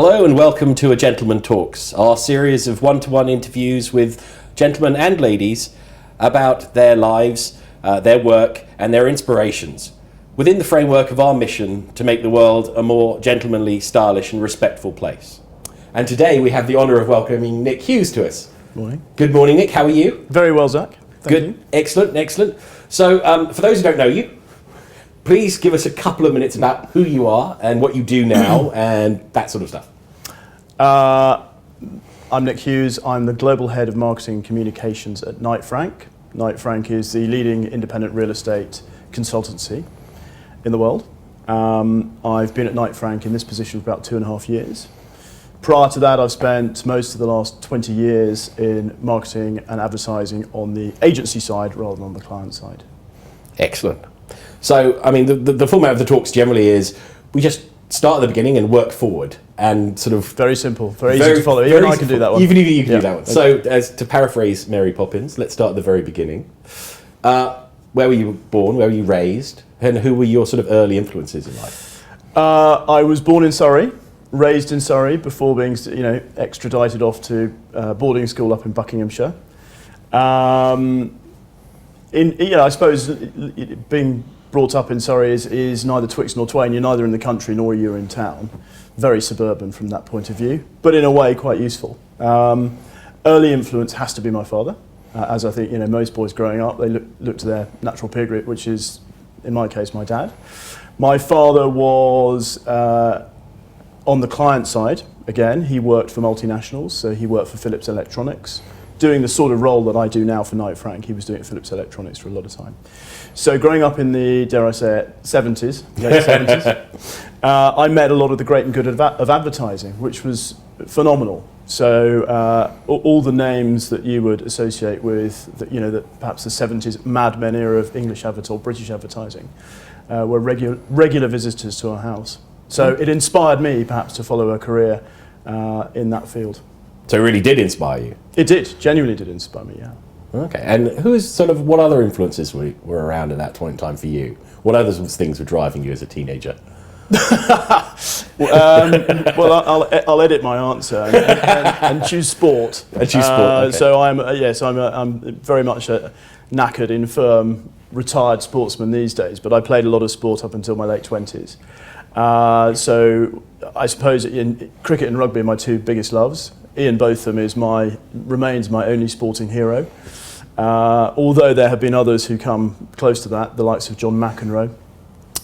Hello and welcome to A Gentleman Talks, our series of one-to-one interviews with gentlemen and ladies about their lives, their work and their inspirations, within the framework of our mission to make the world a more gentlemanly, stylish and respectful place. And today we have the honour of welcoming Nick Hughes to us. Morning. Good morning, Nick. How are you? Very well, Zach. Thank you. Excellent, excellent. So for those who don't know you, please give us a couple of minutes about who you are and what you do now and that sort of stuff. I'm Nick Hughes. I'm the Global Head of Marketing and Communications at Knight Frank. Knight Frank is the leading independent real estate consultancy in the world. I've been at Knight Frank in this position for about 2.5 years. Prior to that, I've spent most of the last 20 years in marketing and advertising on the agency side rather than on the client side. Excellent. So, I mean, the format of the talks generally is we just start at the beginning and work forward and sort of... Very simple, very easy to follow. Even I can do that one. Even you can do that one. So, as to paraphrase Mary Poppins, let's start at the very beginning. Where were you born? Where were you raised? And who were your sort of early influences in life? I was born in Surrey, raised in Surrey before being, extradited off to boarding school up in Buckinghamshire. I suppose being brought up in Surrey is neither Twix nor Twain. You're neither in the country nor you're in town. Very suburban from that point of view, but in a way quite useful. Early influence has to be my father, as I think most boys growing up, they look to their natural peer group, which is, in my case, my dad. My father was on the client side. Again, he worked for multinationals, so he worked for Philips Electronics, doing the sort of role that I do now for Knight Frank. He was doing it at Philips Electronics for a lot of time. So growing up in the, dare I say it, 70s, late 70s, I met a lot of the great and good of advertising, which was phenomenal. So all the names that you would associate with, perhaps the 70s Mad Men era of English or British advertising, were regular visitors to our house. So it inspired me perhaps to follow a career in that field. So it really did inspire you? It did, genuinely did inspire me, yeah. Okay, and what other influences were around at that point in time for you? What other things were driving you as a teenager? I'll edit my answer and choose sport. Okay. So I'm very much a knackered, infirm, retired sportsman these days, but I played a lot of sport up until my late 20s. So I suppose cricket and rugby are my two biggest loves. Ian Botham remains my only sporting hero. Although there have been others who come close to that, the likes of John McEnroe,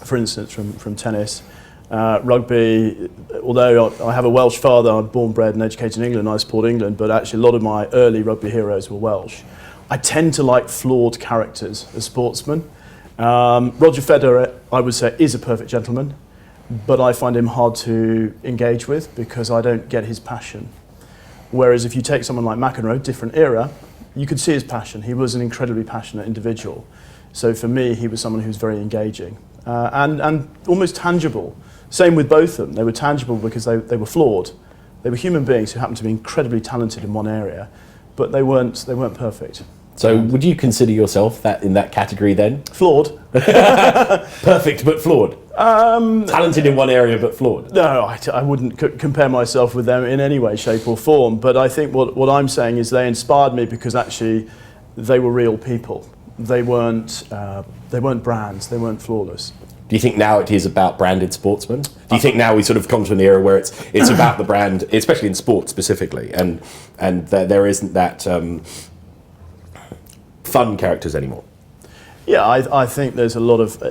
for instance, from tennis. Rugby, although I have a Welsh father, I'm born, bred and educated in England, I support England, but actually a lot of my early rugby heroes were Welsh. I tend to like flawed characters as sportsmen. Roger Federer, I would say, is a perfect gentleman, but I find him hard to engage with because I don't get his passion. Whereas if you take someone like McEnroe, different era, you could see his passion. He was an incredibly passionate individual. So for me, he was someone who was very engaging and almost tangible. Same with both of them. They were tangible because they were flawed. They were human beings who happened to be incredibly talented in one area, but they weren't perfect. So would you consider yourself in that category then? Flawed. Perfect but flawed. Talented in one area but flawed. No, I wouldn't compare myself with them in any way, shape or form. But I think what I'm saying is they inspired me because actually they were real people. They weren't brands. They weren't flawless. Do you think now it is about branded sportsmen? Do you think now we sort of come to an era where it's about the brand, especially in sport specifically, and there isn't that fun characters anymore? Yeah, I think there's a lot of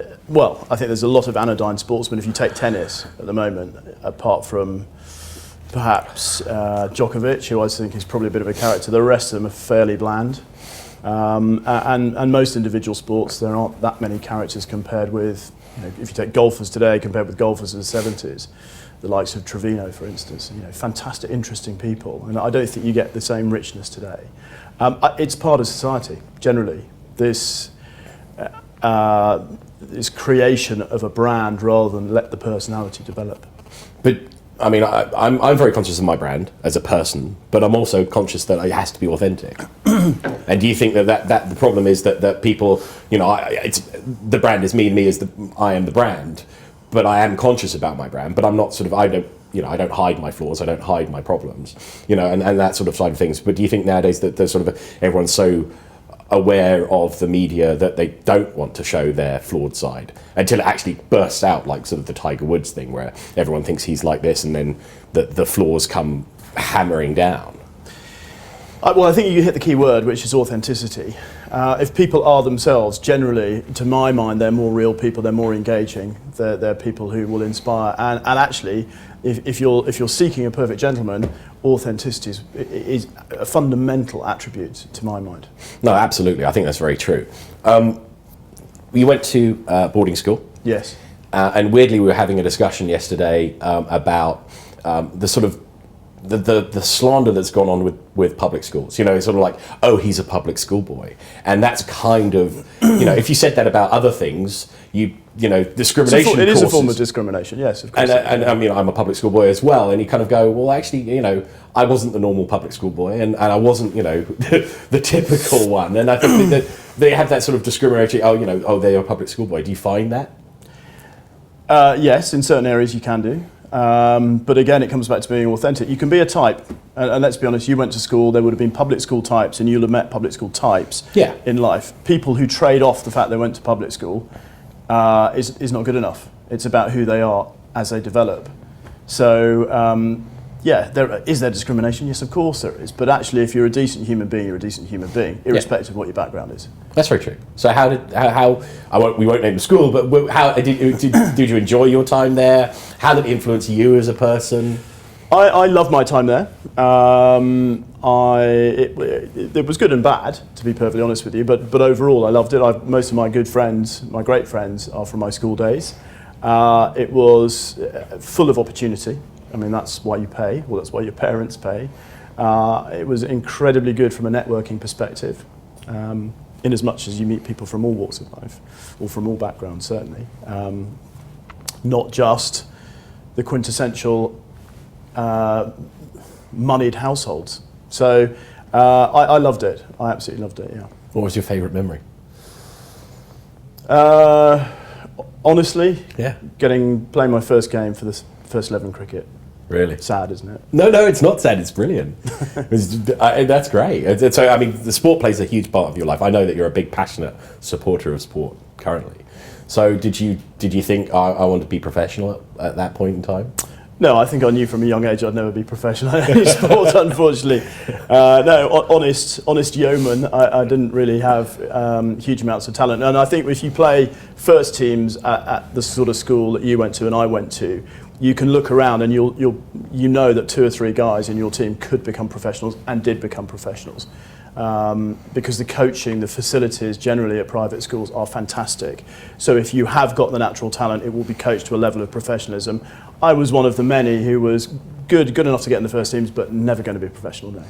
anodyne sportsmen. If you take tennis at the moment, apart from perhaps Djokovic, who I think is probably a bit of a character, the rest of them are fairly bland. And most individual sports, there aren't that many characters compared with, if you take golfers today compared with golfers in the 70s, the likes of Trevino, for instance, fantastic, interesting people. And I don't think you get the same richness today. It's part of society, generally. This creation of a brand rather than let the personality develop. But I mean, I'm very conscious of my brand as a person, but I'm also conscious that it has to be authentic. And do you think that the problem is that people, it's the brand is me as I am the brand, but I am conscious about my brand, but I'm not I don't I don't hide my flaws, I don't hide my problems, and that sort of side of things. But do you think nowadays that there's sort of everyone's so aware of the media that they don't want to show their flawed side until it actually bursts out, like sort of the Tiger Woods thing, where everyone thinks he's like this, and then the flaws come hammering down? Well, I think you hit the key word, which is authenticity. If people are themselves, generally, to my mind, they're more real people, they're more engaging, they're people who will inspire. And actually, if you're seeking a perfect gentleman, authenticity is a fundamental attribute, to my mind. No, absolutely. I think that's very true. You went to boarding school. Yes. And weirdly, we were having a discussion yesterday about the sort of the slander that's gone on with public schools. It's sort of like, oh, he's a public school boy. And that's kind of, if you said that about other things, discrimination. It is a form of discrimination, yes, of course. And I mean, I'm a public school boy as well. And you kind of go, well, actually, I wasn't the normal public school boy, and I wasn't, the typical one. And I think that they have that sort of discriminatory, they're a public school boy. Do you find that? Yes, in certain areas you can do. But again, it comes back to being authentic. You can be a type, and let's be honest, you went to school, there would have been public school types, and you'll have met public school types in life. People who trade off the fact they went to public school is not good enough. It's about who they are as they develop. So, is there discrimination? Yes, of course there is. But actually, if you're a decent human being, you're a decent human being, irrespective of what your background is. That's very true. So we won't name the school, but how did you enjoy your time there? How did it influence you as a person? I loved my time there. It was good and bad, to be perfectly honest with you, but overall I loved it. Most of my good friends, my great friends, are from my school days. It was full of opportunity. I mean, that's why you pay, well, that's why your parents pay. It was incredibly good from a networking perspective, in as much as you meet people from all walks of life, or from all backgrounds, certainly. Not just the quintessential moneyed households. So I loved it. I absolutely loved it, yeah. What was your favourite memory? Honestly, playing my first game for the first 11 cricket. Really? Sad, isn't it? No, it's not sad. It's brilliant. That's great. So, I mean, the sport plays a huge part of your life. I know that you're a big, passionate supporter of sport currently. So, did you think I want to be professional at that point in time? No, I think I knew from a young age I'd never be professional in any sport, unfortunately. No, honest yeoman. I didn't really have huge amounts of talent. And I think if you play first teams at the sort of school that you went to and I went to, you can look around and you know that 2 or 3 guys in your team could become professionals and did become professionals. Because the coaching, the facilities generally at private schools are fantastic. So if you have got the natural talent, it will be coached to a level of professionalism. I was one of the many who was good enough to get in the first teams, but never going to be a professional now.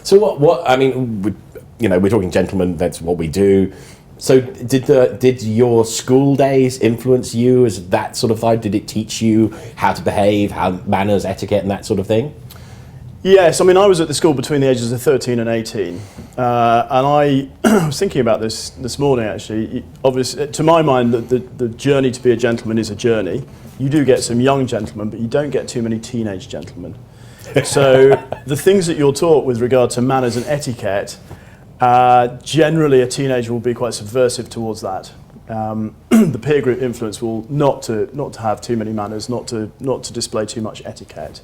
So what? I mean, we're talking gentlemen. That's what we do. So did your school days influence you as that sort of thing? Did it teach you how to behave, how manners, etiquette, and that sort of thing? Yes, I mean, I was at the school between the ages of 13 and 18, and I was thinking about this morning, actually. Obviously, to my mind, the journey to be a gentleman is a journey. You do get some young gentlemen, but you don't get too many teenage gentlemen. So the things that you're taught with regard to manners and etiquette, generally a teenager will be quite subversive towards that. The peer group influence will not to have too many manners, not to display too much etiquette.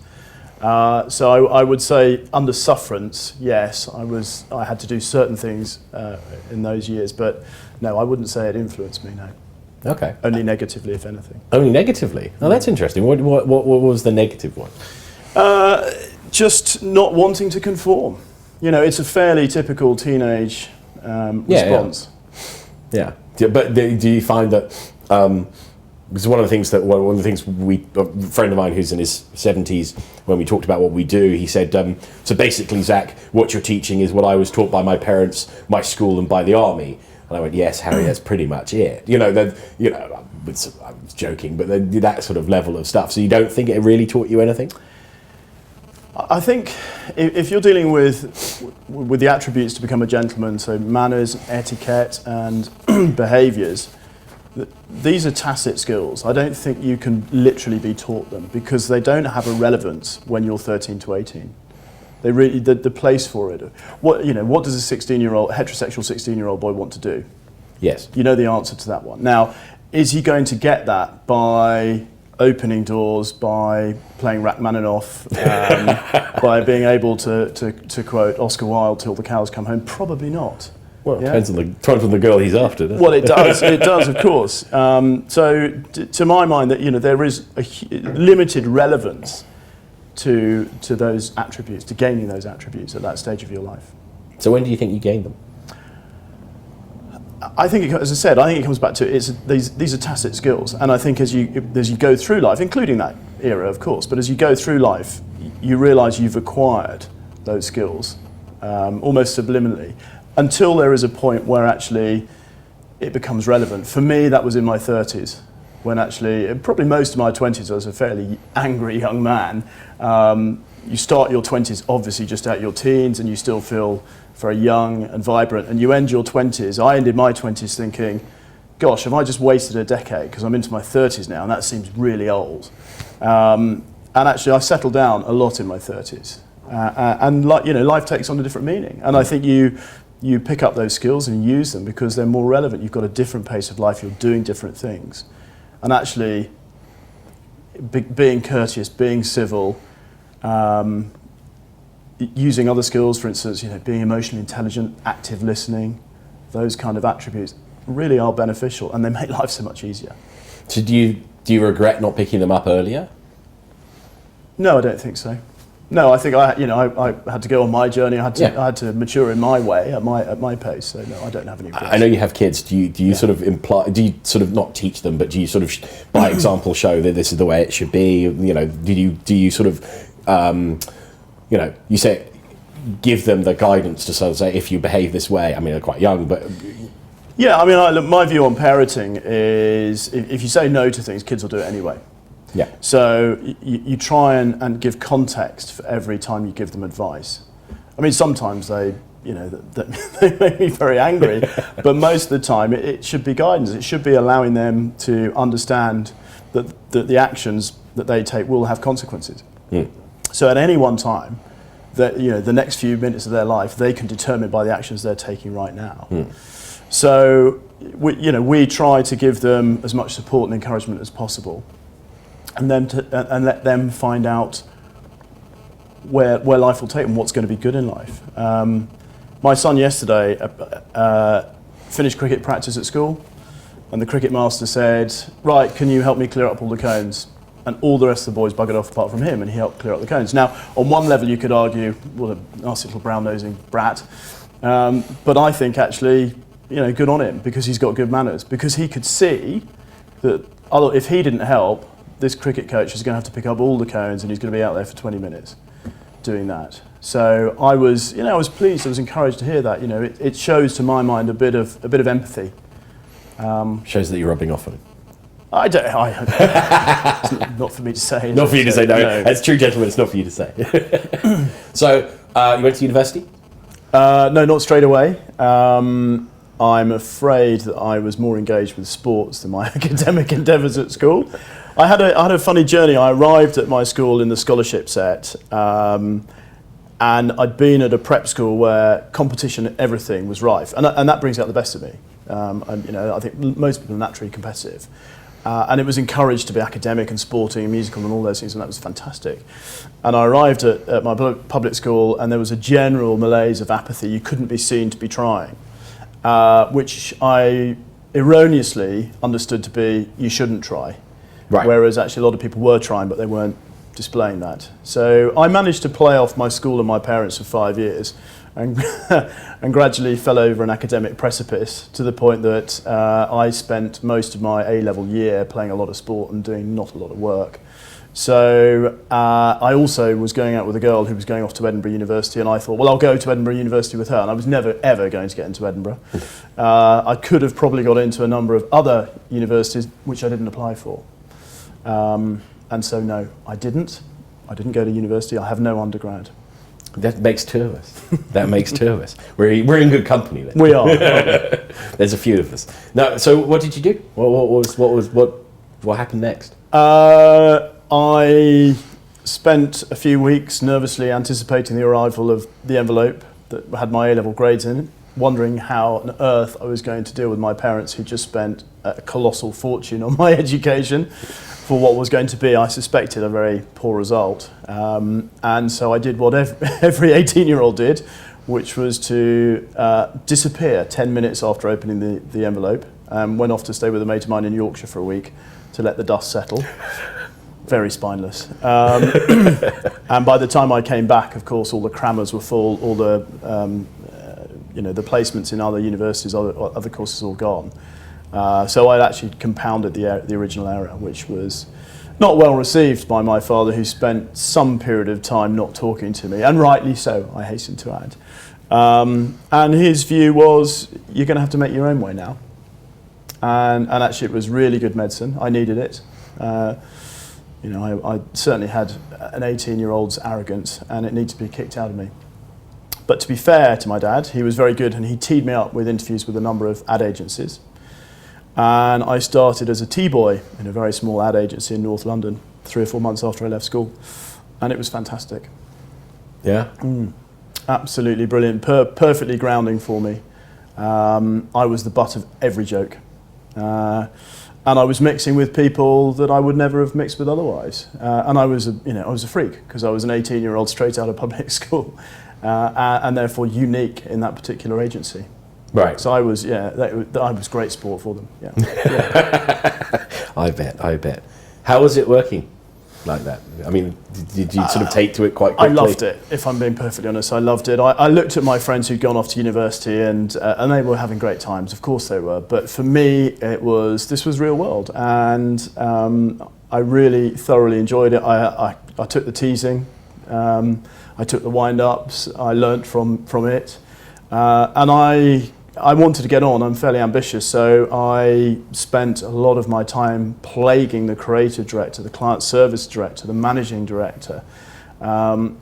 So I would say under sufferance, yes, I had to do certain things in those years, but no, I wouldn't say it influenced me, no. Okay. Only negatively, if anything. Only negatively? Oh, that's interesting. What was the negative one? Just not wanting to conform. It's a fairly typical teenage response. Yeah. But do you find that... Because one of the things a friend of mine who's in his 70s, when we talked about what we do, he said, so basically, Zach, what you're teaching is what I was taught by my parents, my school, and by the army. And I went, yes, Harry, that's pretty much it. I was joking, but that sort of level of stuff. So you don't think it really taught you anything? I think if you're dealing with the attributes to become a gentleman, so manners, etiquette, and behaviours, these are tacit skills. I don't think you can literally be taught them because they don't have a relevance when you're 13 to 18. They really, the place for it. What does a heterosexual 16-year-old boy want to do? Yes. You know the answer to that one. Now, is he going to get that by opening doors, by playing Rachmaninoff, by being able to quote Oscar Wilde till the cows come home? Probably not. Well, it depends on the girl he's after, doesn't it? Well, it does. It does, of course. So, to my mind, that there is a limited relevance to those attributes, to gaining those attributes at that stage of your life. So, when do you think you gain them? I think, as I said, it comes back to these are tacit skills, and I think as you go through life, including that era, of course, but as you go through life, you realise you've acquired those skills almost subliminally, until there is a point where actually it becomes relevant. For me, that was in my 30s, when actually, probably most of my 20s, I was a fairly angry young man. You start your 20s obviously just out your teens, and you still feel very young and vibrant, and you end your 20s. I ended my 20s thinking, gosh, have I just wasted a decade, because I'm into my 30s now, and that seems really old. And actually, I settled down a lot in my 30s. And life takes on a different meaning. And I think you pick up those skills and use them because they're more relevant. You've got a different pace of life, you're doing different things. And actually, being courteous, being civil, using other skills, for instance, being emotionally intelligent, active listening, those kind of attributes really are beneficial, and they make life so much easier. So do you regret not picking them up earlier? No, I don't think so. No, I think I had to go on my journey. I had to mature in my way, at my pace. So no, I don't have any regrets. I know you have kids. Do you sort of do you sort of not teach them, but do you sort of by example show that this is the way it should be? Do you sort of you say give them the guidance to sort of say if you behave this way? I mean, they're quite young, but yeah, I mean, my view on parenting is if you say no to things, kids will do it anyway. Yeah. So you try and give context for every time you give them advice. I mean, sometimes they make me very angry, but most of the time it should be guidance. It should be allowing them to understand that the actions that they take will have consequences. Mm. So at any one time, the next few minutes of their life, they can determine by the actions they're taking right now. Mm. So we try to give them as much support and encouragement as possible, and then and let them find out where life will take them, what's going to be good in life. My son yesterday finished cricket practice at school, and the cricket master said, "Right, can you help me clear up all the cones?" And all the rest of the boys buggered off apart from him, and he helped clear up the cones. Now, on one level, you could argue, what a nasty little brown-nosing brat. But I think actually, good on him, because he's got good manners. Because he could see that if he didn't help, this cricket coach is going to have to pick up all the cones, and he's going to be out there for 20 minutes doing that. So I was pleased. I was encouraged to hear that. It shows, to my mind, a bit of empathy. Shows that you're rubbing off on him. It's not for me to say. Not for you to say, no. As true gentlemen, it's not for you to say. So, you went to university? No, not straight away. I'm afraid that I was more engaged with sports than my academic endeavours at school. I had a funny journey. I arrived at my school in the scholarship set, and I'd been at a prep school where competition and everything was rife, and that brings out the best of me. I think most people are naturally competitive. And it was encouraged to be academic and sporting and musical and all those things, and that was fantastic. And I arrived at my public school, and there was a general malaise of apathy. You couldn't be seen to be trying, which I erroneously understood to be you shouldn't try. Right. Whereas actually a lot of people were trying, but they weren't displaying that. So I managed to play off my school and my parents for 5 years, and gradually fell over an academic precipice to the point that I spent most of my A-level year playing a lot of sport and doing not a lot of work. So I also was going out with a girl who was going off to Edinburgh University, and I thought, well, I'll go to Edinburgh University with her, and I was never, ever going to get into Edinburgh. I could have probably got into a number of other universities, which I didn't apply for. And so, no, I didn't. I didn't go to university. I have no undergrad. That makes two of us. That makes two of us. We're in good company then. We are. There's a few of us. No, so what did you do? What happened next? I spent a few weeks nervously anticipating the arrival of the envelope that had my A-level grades in it, wondering how on earth I was going to deal with my parents who just spent a colossal fortune on my education for what was going to be, I suspected, a very poor result. And so I did what every 18-year-old did, which was to disappear 10 minutes after opening the envelope. Went off to stay with a mate of mine in Yorkshire for a week to let the dust settle. Very spineless. And by the time I came back, of course, all the crammers were full, all the the placements in other universities, other courses all gone. So I'd actually compounded the original error, which was not well received by my father, who spent some period of time not talking to me, and rightly so, I hasten to add. And his view was, you're going to have to make your own way now. And actually it was really good medicine. I needed it. I certainly had an 18-year-old's arrogance, and it needed to be kicked out of me. But to be fair to my dad, he was very good, and he teed me up with interviews with a number of ad agencies. And I started as a T-boy in a very small ad agency in North London 3 or 4 months after I left school. And it was fantastic. Yeah? Absolutely brilliant, perfectly grounding for me. I was the butt of every joke. And I was mixing with people that I would never have mixed with otherwise. And I was a freak, because I was an 18-year-old straight out of public school, and therefore unique in that particular agency. Right. So I was great sport for them. Yeah. I bet. How was it working like that? I mean, did you sort of take to it quite quickly? I loved it, if I'm being perfectly honest. I loved it. I looked at my friends who'd gone off to university, and they were having great times. Of course they were. But for me, this was real world. And I really thoroughly enjoyed it. I took the teasing. I took the wind-ups. I learnt from it. And I wanted to get on. I'm fairly ambitious, so I spent a lot of my time plaguing the creative director, the client service director, the managing director,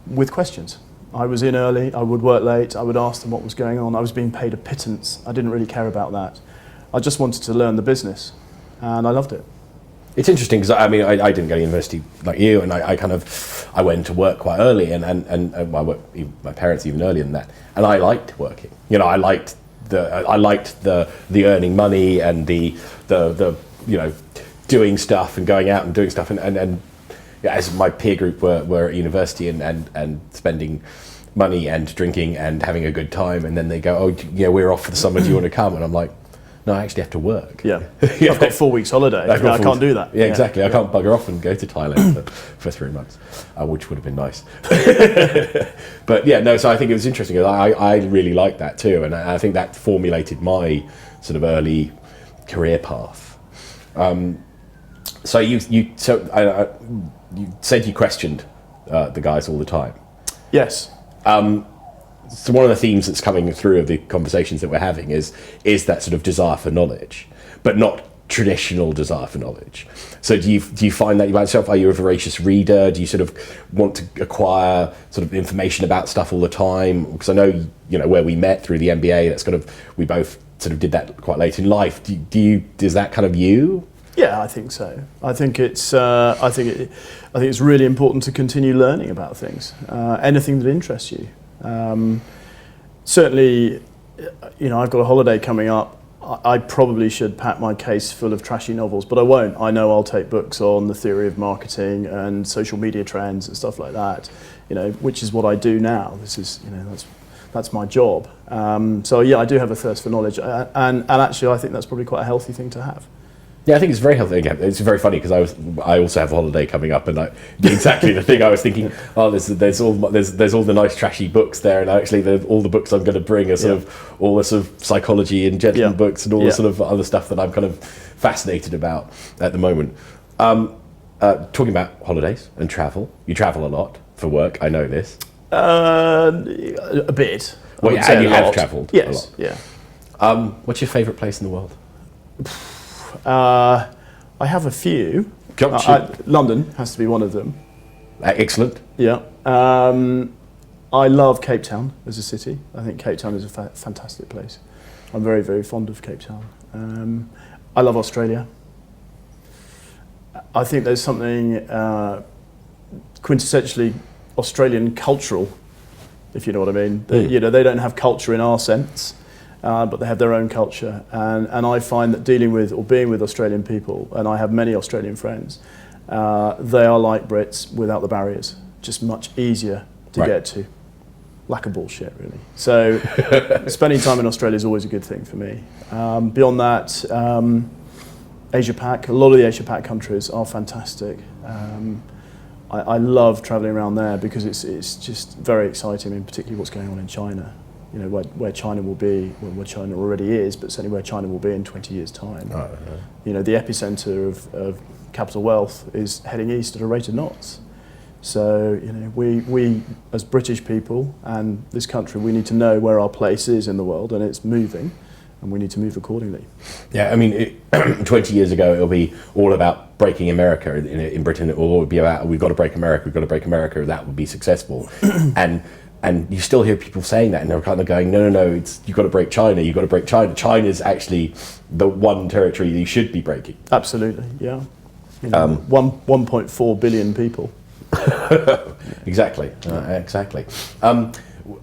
with questions. I was in early, I would work late, I would ask them what was going on. I was being paid a pittance. I didn't really care about that. I just wanted to learn the business, and I loved it. It's interesting, because I didn't go to university like you, and I went to work quite early, and I worked, my parents even earlier than that, and I liked working. I liked the earning money and the doing stuff and going out and doing stuff, and as my peer group were at university and spending money and drinking and having a good time, and then they go, oh yeah, we're off for the summer, do you want to come? And I'm like, no, I actually have to work. Yeah, I've got 4 weeks holiday. I can't do that. Yeah, exactly. I can't bugger off and go to Thailand for 3 months, which would have been nice. But yeah, no. So I think it was interesting. I really liked that too, and I think that formulated my sort of early career path. So you said you questioned the guys all the time. Yes. So one of the themes that's coming through of the conversations that we're having is that sort of desire for knowledge, but not traditional desire for knowledge. So do you find that about yourself? Are you a voracious reader? Do you sort of want to acquire sort of information about stuff all the time? Because I know where we met through the MBA. That's kind of, we both sort of did that quite late in life. Is that kind of you? Yeah, I think so. I think it's really important to continue learning about things, anything that interests you. Certainly, I've got a holiday coming up. I probably should pack my case full of trashy novels, but I won't. I know I'll take books on the theory of marketing and social media trends and stuff like that, which is what I do now. This is, that's my job. So yeah, I do have a thirst for knowledge, and actually I think that's probably quite a healthy thing to have. Yeah, I think it's very healthy. Again, it's very funny because I also have a holiday coming up, and exactly the thing I was thinking. Oh, there's all the nice trashy books there, and actually all the books I'm going to bring are sort of all the sort of psychology and gentleman books and all the sort of other stuff that I'm kind of fascinated about at the moment. Talking about holidays and travel, you travel a lot for work. I know this. A bit. Well, yeah, and you have travelled. Yes. A lot. Yeah. What's your favourite place in the world? I have a few. London has to be one of them. Excellent. Yeah. I love Cape Town as a city. I think Cape Town is a fantastic place. I'm very, very fond of Cape Town. I love Australia. I think there's something quintessentially Australian cultural, if you know what I mean. They don't have culture in our sense, but they have their own culture. And I find that dealing with or being with Australian people, and I have many Australian friends, they are like Brits without the barriers, just much easier to get to. Lack of bullshit, really. So spending time in Australia is always a good thing for me. Beyond that, Asia Pac, a lot of the Asia Pac countries are fantastic. I love travelling around there because it's just very exciting. I mean, particularly what's going on in China. You know, where China will be, well, where China already is, but certainly where China will be in 20 years' time. You know, the epicenter of capital wealth is heading east at a rate of knots. So, you know, we as British people and this country, we need to know where our place is in the world, and it's moving. And we need to move accordingly. Yeah, I mean, 20 years ago, it'll be all about breaking America in Britain. It will be about, we've got to break America, we've got to break America, that would be successful. and you still hear people saying that, and they're kind of going, no, you've got to break China, you've got to break China. China's actually the one territory you should be breaking. Absolutely, yeah. You know, 1.4 billion people. Exactly, exactly.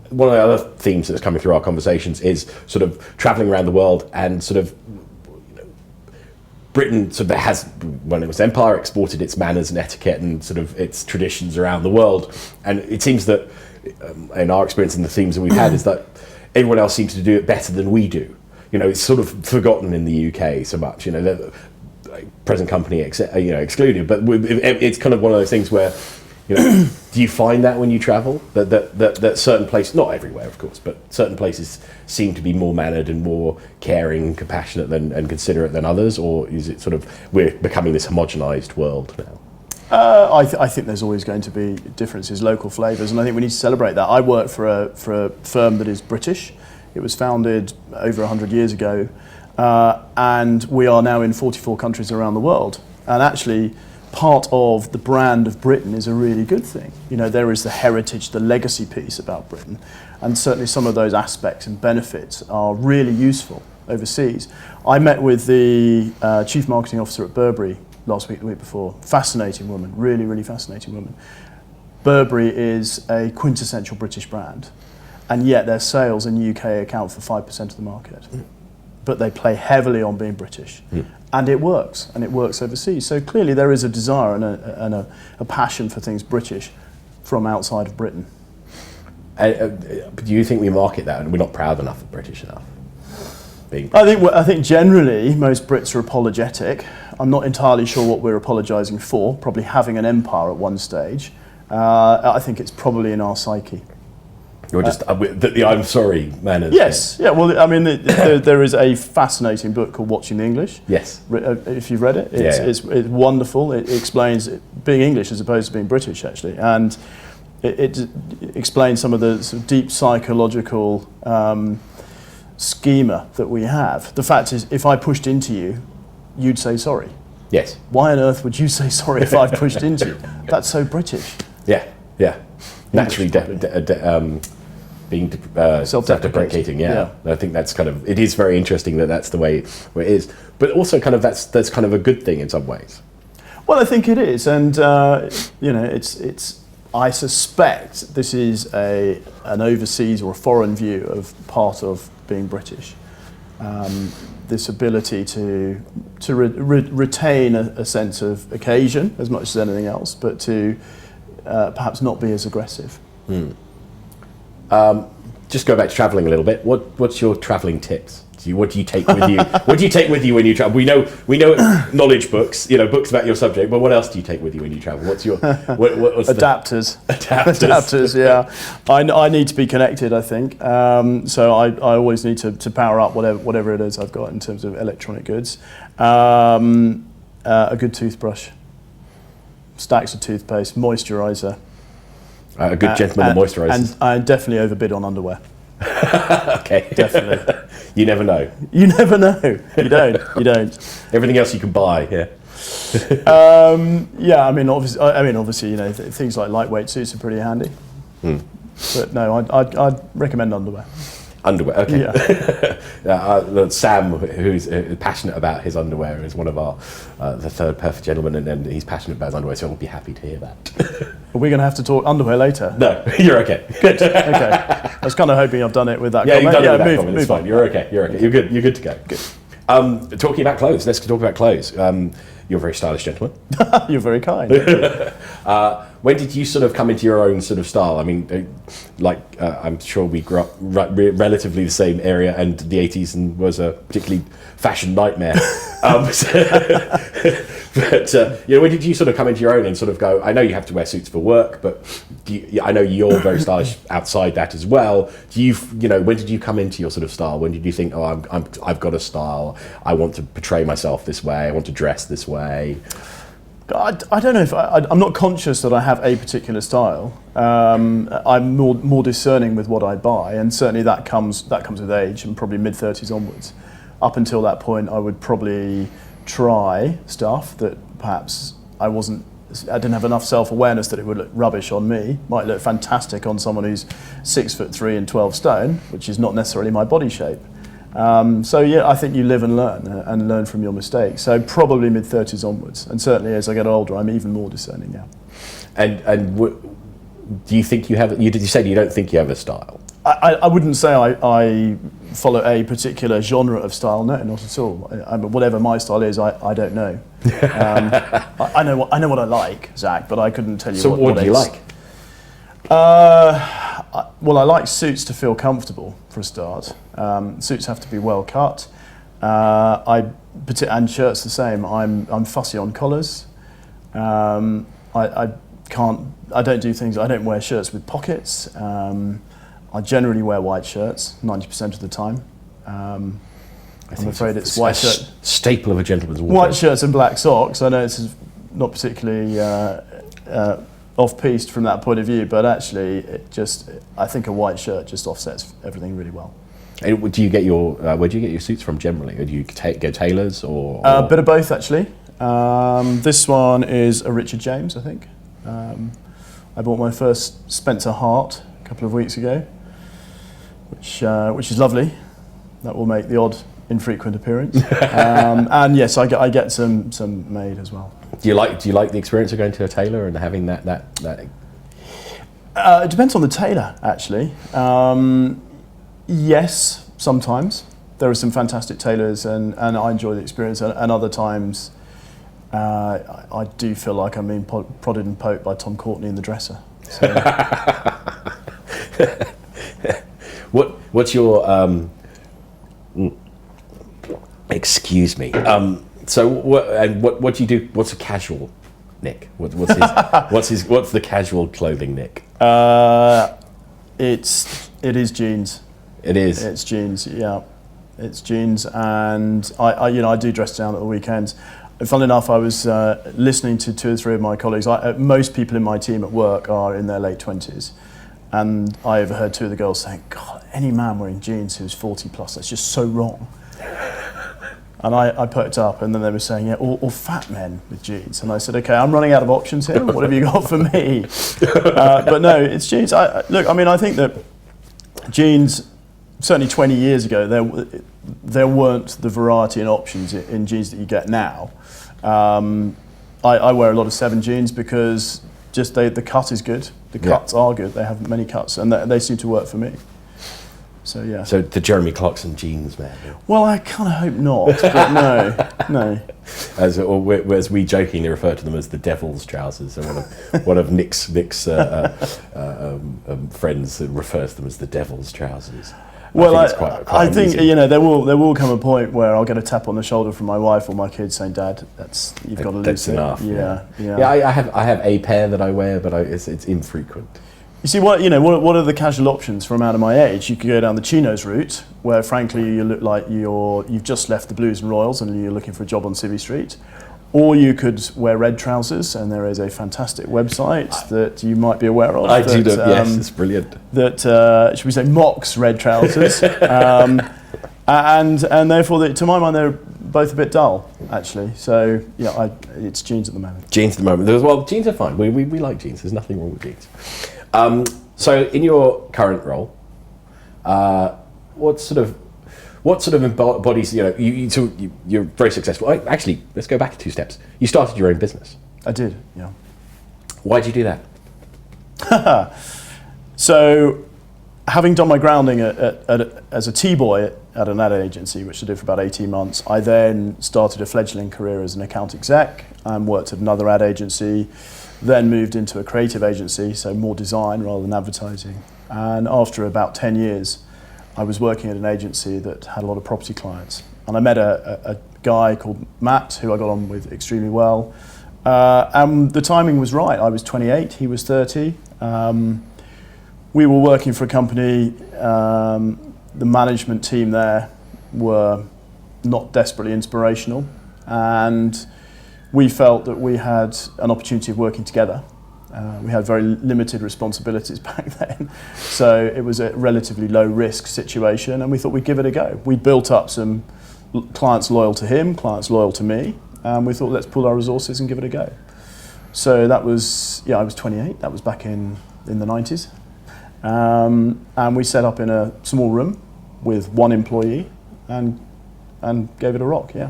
One of the other themes that's coming through our conversations is sort of travelling around the world, and sort of Britain sort of has, when it was empire, exported its manners and etiquette and sort of its traditions around the world. And it seems that, in our experience and the themes that we've had, is that everyone else seems to do it better than we do. You know, it's sort of forgotten in the UK so much. You know, the present company excluded, but it's kind of one of those things where, you know, do you find that when you travel that certain places, not everywhere of course, but certain places seem to be more mannered and more caring and compassionate and considerate than others, or is it sort of we're becoming this homogenized world now? I think there's always going to be differences, local flavours, and I think we need to celebrate that. I work for a firm that is British. It was founded over 100 years ago, and we are now in 44 countries around the world. And actually, part of the brand of Britain is a really good thing. You know, there is the heritage, the legacy piece about Britain, and certainly some of those aspects and benefits are really useful overseas. I met with the Chief Marketing Officer at Burberry last week, the week before. Fascinating woman, really, really fascinating woman. Burberry is a quintessential British brand, and yet their sales in the UK account for 5% of the market. But they play heavily on being British. And it works overseas. So clearly there is a desire and a passion for things British from outside of Britain. Do you think we market that and we're not proud enough of British enough? I think generally most Brits are apologetic. I'm not entirely sure what we're apologising for, probably having an empire at one stage. I think it's probably in our psyche. You're just the I'm sorry manners. Yes, yeah. Well, I mean, there is a fascinating book called Watching the English. Yes. If you've read it, it's wonderful. It explains being English as opposed to being British, actually, and it explains some of the sort of deep psychological schema that we have. The fact is, if I pushed into you, you'd say sorry. Yes. Why on earth would you say sorry if I've pushed into you? That's so British. Yeah. Naturally, being self-deprecating, yeah. I think that's kind of, it is very interesting that that's the way it is, but also kind of that's kind of a good thing in some ways. Well, I think it is, and it's. I suspect this is an overseas or a foreign view of part of being British. This ability to retain a sense of occasion as much as anything else, but to perhaps not be as aggressive. Just go back to travelling a little bit. What's your travelling tips? What do you take with you? What do you take with you when you travel? We know knowledge books, books about your subject. But what else do you take with you when you travel? What's your what's adapters? Adapters. Yeah, I need to be connected. I think so. I always need to power up whatever it is I've got in terms of electronic goods. A good toothbrush, stacks of toothpaste, moisturiser. A good gentleman moisturiser. And I definitely overbid on underwear. Okay. Definitely. You never know. You never know. You don't. Everything else you can buy. Yeah. Yeah. I mean, obviously, things like lightweight suits are pretty handy. But no, I'd recommend underwear. Underwear, okay. Yeah. Sam, who's passionate about his underwear, is one of our the third perfect gentleman, and he's passionate about his underwear, so I'll be happy to hear that. Are we going to have to talk underwear later? No, you're okay. Good. Okay. I was kind of hoping I've done it with that Yeah, comment. you've done it with that comment. Move It's fine. on. You're okay. You're okay. You're good. You're good to go. Good. Talking about clothes. Let's talk about clothes. You're a very stylish gentleman. You're very kind. When did you sort of come into your own sort of style? I mean, I'm sure we grew up relatively the same area, and the 80s was a particularly fashion nightmare. But when did you sort of come into your own and sort of go? I know you have to wear suits for work, but I know you're very stylish outside that as well. When did you come into your sort of style? When did you think, oh, I've got a style. I want to portray myself this way. I want to dress this way. I don't know if I'm not conscious that I have a particular style. I'm more discerning with what I buy, and certainly that comes with age, and probably mid-30s onwards. Up until that point, I would probably try stuff that perhaps I didn't have enough self-awareness that it would look rubbish on me. Might look fantastic on someone who's 6'3" and 12 stone, which is not necessarily my body shape. I think you live and learn from your mistakes. So probably mid-30s onwards, and certainly as I get older, I'm even more discerning now. And do you think you have? Did you say you don't think you have a style? I wouldn't say I follow a particular genre of style. No, not at all. Whatever my style is, I don't know. I know what I like, Zach, but I couldn't tell you. So what do you like? Well, I like suits to feel comfortable for a start. Suits have to be well cut. And shirts the same. I'm fussy on collars. I don't do things. I don't wear shirts with pockets. I generally wear white shirts 90% of the time. I'm afraid it's white shirt. Staple of a gentleman's wardrobe. White shirts and black socks. I know it's not particularly off-piste from that point of view, but actually, I think a white shirt just offsets everything really well. And where do you get your suits from generally? Or do you go tailors or? A bit of both, actually. This one is a Richard James, I think. I bought my first Spencer Hart a couple of weeks ago, which is lovely. That will make the odd infrequent appearance. And yes, I get some made as well. Do you like the experience of going to a tailor and having that? It depends on the tailor, actually. Yes, sometimes there are some fantastic tailors, and I enjoy the experience. And other times, I do feel like I'm being prodded and poked by Tom Courtenay in The Dresser. So. What's your? Excuse me. So what do you do? What's a casual Nick? What's the casual clothing Nick? It is jeans. It is. It's jeans. Yeah, it's jeans, and I do dress down at the weekends. And funnily enough, I was listening to 2 or 3 of my colleagues. Most people in my team at work are in their late 20s, and I overheard 2 of the girls saying, "God, any man wearing jeans who's 40 plus, that's just so wrong." And I perked up, and then they were saying, yeah, or fat men with jeans. And I said, okay, I'm running out of options here. What have you got for me? But no, it's jeans. I think that jeans, certainly 20 years ago, there weren't the variety and options in jeans that you get now. I wear a lot of 7 jeans because just the cut is good. The cuts are good. They have many cuts, and they seem to work for me. So yeah. So the Jeremy Clarkson jeans, man. Well, I kind of hope not, but no. As we jokingly refer to them as the devil's trousers. So one of Nick's friends refers to them as the devil's trousers. Well, I think there will come a point where I'll get a tap on the shoulder from my wife or my kids saying, "Dad, you've got to lose that's it." enough. Yeah. I have a pair that I wear, but it's infrequent. You see, what are the casual options from out of my age? You could go down the chinos route, where frankly you look like you've just left the Blues and Royals and you're looking for a job on Civvy Street. Or you could wear red trousers, and there is a fantastic website that you might be aware of. Yes, it's brilliant. That, should we say, mocks red trousers. And therefore, to my mind, they're both a bit dull, actually. So, yeah, it's jeans at the moment. Jeans at the moment. Well, jeans are fine. We like jeans. There's nothing wrong with jeans. So in your current role, what sort of embodies, you're very successful. Actually, let's go back 2 steps. You started your own business. I did, yeah. Why did you do that? So, having done my grounding as a T-boy at an ad agency, which I did for about 18 months, I then started a fledgling career as an account exec and worked at another ad agency, then moved into a creative agency, so more design rather than advertising. And after about 10 years, I was working at an agency that had a lot of property clients. And I met a guy called Matt, who I got on with extremely well. And the timing was right. I was 28, he was 30. We were working for a company, the management team there were not desperately inspirational, and we felt that we had an opportunity of working together. We had very limited responsibilities back then, so it was a relatively low risk situation, and we thought we'd give it a go. We built up some clients loyal to him, clients loyal to me, and we thought let's pool our resources and give it a go. So that was, I was 28, that was back in the 90s. And we set up in a small room with 1 employee and gave it a rock, yeah.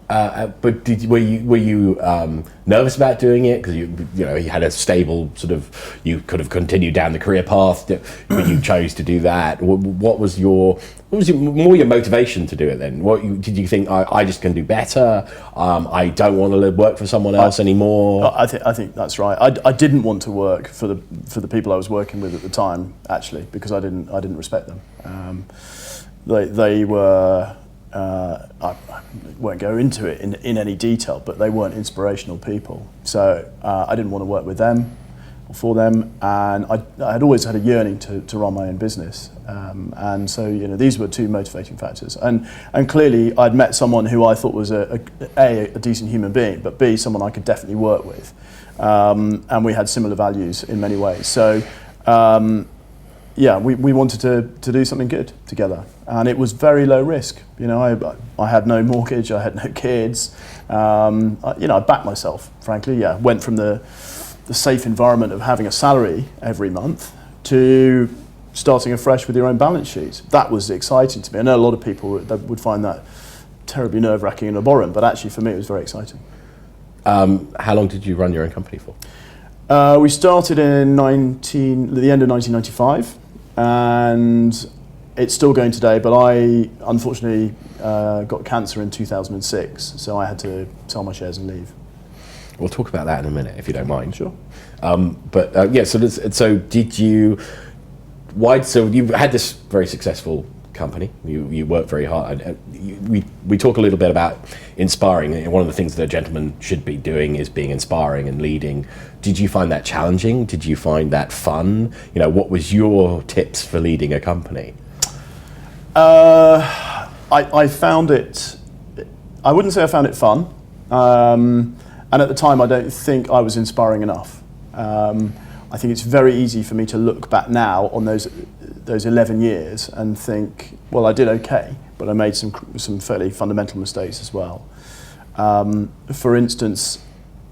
But were you nervous about doing it because you had a stable you could have continued down the career path, but you chose to do that? What was your motivation to do it then? Did you think I just can do better? I don't want to work for someone else anymore. I think that's right. I didn't want to work for the people I was working with at the time, actually, because I didn't respect them. They were. I won't go into it in any detail, but they weren't inspirational people. So I didn't want to work with them or for them, and I had always had a yearning to run my own business. And so these were 2 motivating factors. And clearly I'd met someone who I thought was a decent human being, but B, someone I could definitely work with. And we had similar values in many ways. So we wanted to do something good together, and it was very low risk. I had no mortgage, I had no kids. I backed myself, frankly. Yeah, went from the safe environment of having a salary every month to starting afresh with your own balance sheet. That was exciting to me. I know a lot of people would find that terribly nerve-wracking and abhorrent, but actually for me it was very exciting. How long did you run your own company for? We started in the end of 1995. And it's still going today, but I unfortunately got cancer in 2006, so I had to sell my shares and leave. We'll talk about that in a minute, if you don't mind. Sure. So did you? So you had this very successful company. You worked very hard. We talk a little bit about inspiring. One of the things that a gentleman should be doing is being inspiring and leading. Did you find that challenging? Did you find that fun? What was your tips for leading a company? I found it. I wouldn't say I found it fun. And at the time, I don't think I was inspiring enough. I think it's very easy for me to look back now on those 11 years and think, well, I did okay, but I made some fairly fundamental mistakes as well. For instance,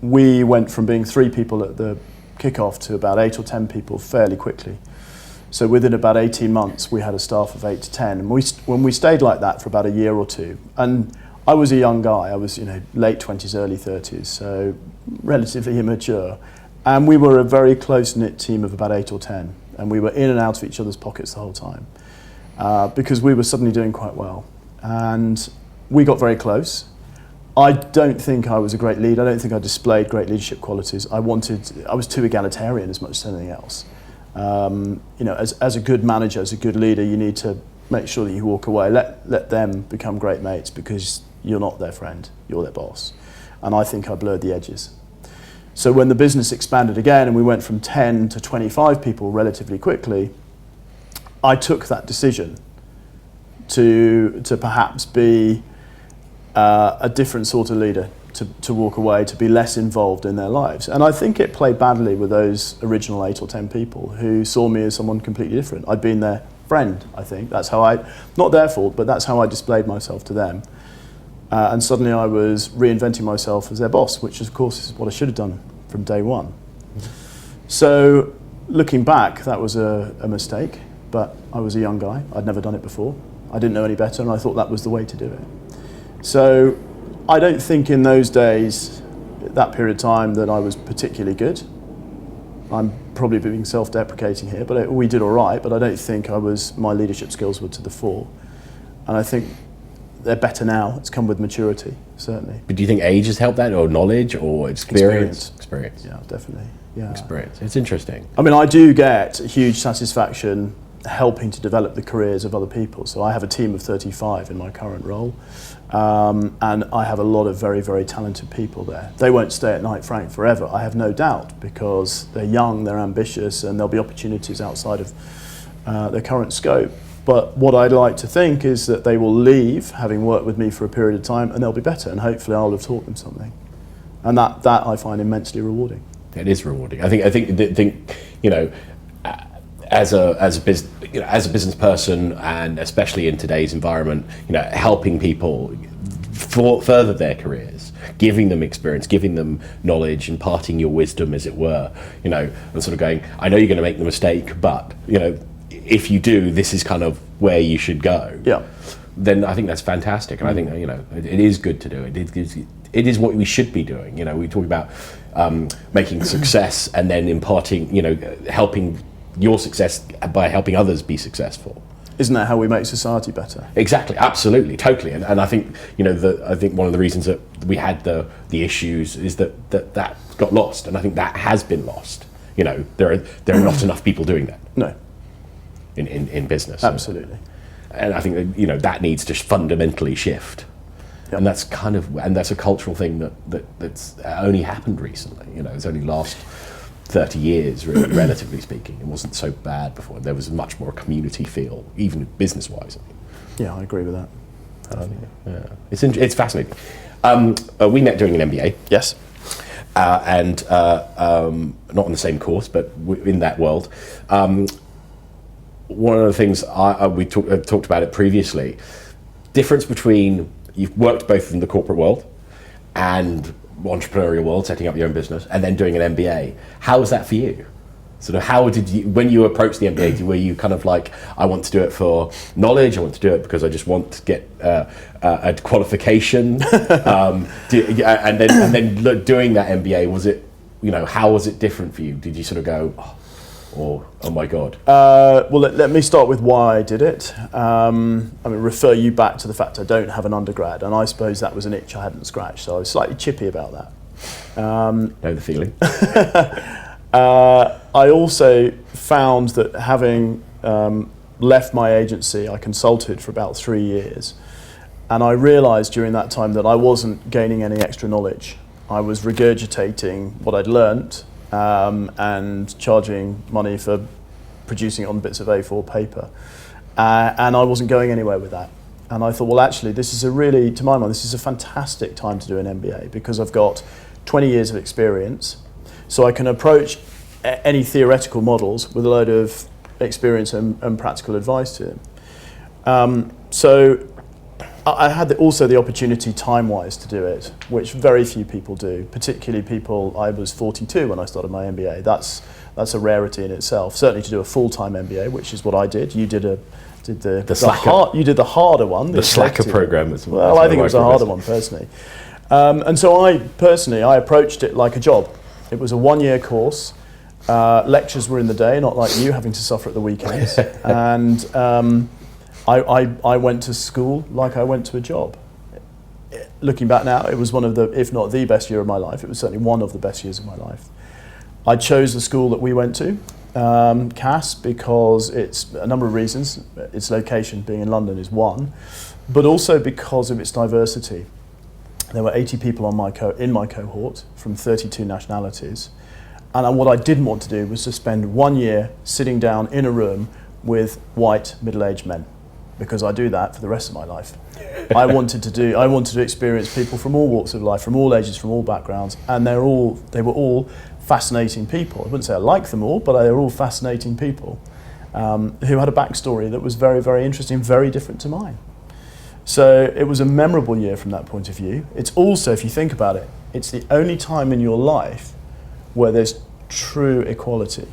we went from being 3 people at the kickoff to about 8 or 10 people fairly quickly. So within about 18 months, we had a staff of 8 to 10. And when we stayed like that for about a year or 2, and I was a young guy, I was late 20s, early 30s, so relatively immature. And we were a very close-knit team of about 8 or 10. And we were in and out of each other's pockets the whole time because we were suddenly doing quite well. And we got very close. I don't think I was a great leader. I don't think I displayed great leadership qualities. I was too egalitarian as much as anything else. As a good manager, as a good leader, you need to make sure that you walk away. Let them become great mates because you're not their friend, you're their boss. And I think I blurred the edges. So when the business expanded again and we went from 10 to 25 people relatively quickly, I took that decision to perhaps be a different sort of leader, to walk away, to be less involved in their lives. And I think it played badly with those original 8 or 10 people who saw me as someone completely different. I'd been their friend, I think. That's how not their fault, but that's how I displayed myself to them. And suddenly I was reinventing myself as their boss, which of course is what I should have done from day one. So looking back, that was a mistake. but I was a young guy. I'd never done it before. I didn't know any better, and I thought that was the way to do it. So I don't think in those days, that period of time, that I was particularly good. I'm probably being self-deprecating here, but we did all right, but I don't think my leadership skills were to the fore. And I think they're better now. It's come with maturity, certainly. But do you think age has helped that, or knowledge, or experience? Experience. Yeah, definitely. Yeah. Experience. It's interesting. I mean, I do get huge satisfaction helping to develop the careers of other people. So I have a team of 35 in my current role, and I have a lot of very, very talented people there. They won't stay at Knight Frank forever, I have no doubt, because they're young, they're ambitious, and there'll be opportunities outside of their current scope. But what I'd like to think is that they will leave, having worked with me for a period of time, and they'll be better, and hopefully I'll have taught them something. And that I find immensely rewarding. It is rewarding. I think you know, as a business person, and especially in today's environment, you know, helping people further their careers, giving them experience, giving them knowledge, imparting your wisdom, as it were. You know, and sort of going, I know you're going to make the mistake, but you know, if you do, this is kind of where you should go. Yeah. Then I think that's fantastic, and I think, you know, it is good to do it. It is what we should be doing. You know, we talk about making success and then imparting, you know, helping your success by helping others be successful. Isn't that how we make society better? Exactly, absolutely, totally. And I think, you know, I think one of the reasons that we had the issues is that got lost, and I think that has been lost. You know, there are not enough people doing that. No. In business. Absolutely. And I think that, you know, that needs to fundamentally shift. Yep. And that's a cultural thing that's only happened recently. You know, it's only last 30 years, really, relatively speaking. It wasn't so bad before. There was much more a community feel, even business-wise. Yeah, I agree with that. Yeah, it's fascinating. We met during an MBA. Yes. And not on the same course, but in that world. One of the things we talked about it previously, difference between, you've worked both in the corporate world and entrepreneurial world, setting up your own business, and then doing an MBA. How was that for you? Sort of, how did you, when you approached the MBA, were you kind of like, I want to do it for knowledge, I want to do it because I just want to get a qualification, and then doing that MBA, was it, you know, how was it different for you? Did you sort of go, oh my God? Well, let me start with why I did it. I mean, refer you back to the fact I don't have an undergrad, and I suppose that was an itch I hadn't scratched, so I was slightly chippy about that. Know the feeling. I also found that having left my agency, I consulted for about 3 years, and I realised during that time that I wasn't gaining any extra knowledge. I was regurgitating what I'd learnt, and charging money for producing it on bits of A4 paper. And I wasn't going anywhere with that. And I thought, well, actually, this is to my mind, this is a fantastic time to do an MBA, because I've got 20 years of experience, so I can approach any theoretical models with a load of experience and practical advice to them. So I had also the opportunity time-wise to do it, which very few people do, particularly people. I was 42 when I started my MBA. That's a rarity in itself. Certainly to do a full-time MBA, which is what I did. You did the harder one. The Slacker program as well. Well, I think it was a harder one personally. And so I approached it like a job. It was a 1-year course. Lectures were in the day, not like you having to suffer at the weekends. And I went to school like I went to a job. Looking back now, it was one of the, if not the best year of my life. It was certainly one of the best years of my life. I chose the school that we went to, Cass, because it's a number of reasons. Its location, being in London, is one, but also because of its diversity. There were 80 people in my cohort from 32 nationalities. And what I didn't want to do was to spend 1 year sitting down in a room with white middle-aged men, because I do that for the rest of my life. I wanted to experience people from all walks of life, from all ages, from all backgrounds, and they were all fascinating people. I wouldn't say I like them all, but they were all fascinating people who had a backstory that was very, very interesting, very different to mine. So it was a memorable year from that point of view. It's also, if you think about it, it's the only time in your life where there's true equality.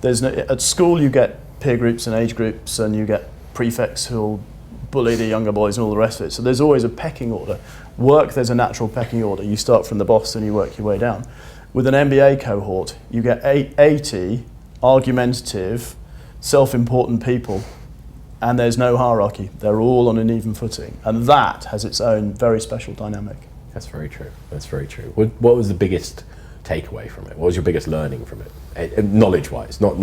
There's no, at school you get peer groups and age groups, and you get prefects who'll bully the younger boys and all the rest of it. So there's always a pecking order. Work, there's a natural pecking order. You start from the boss and you work your way down. With an MBA cohort, you get 80 argumentative, self-important people, and there's no hierarchy. They're all on an even footing, and that has its own very special dynamic. That's very true. That's very true. What was the biggest takeaway from it? What was your biggest learning from it, knowledge-wise, not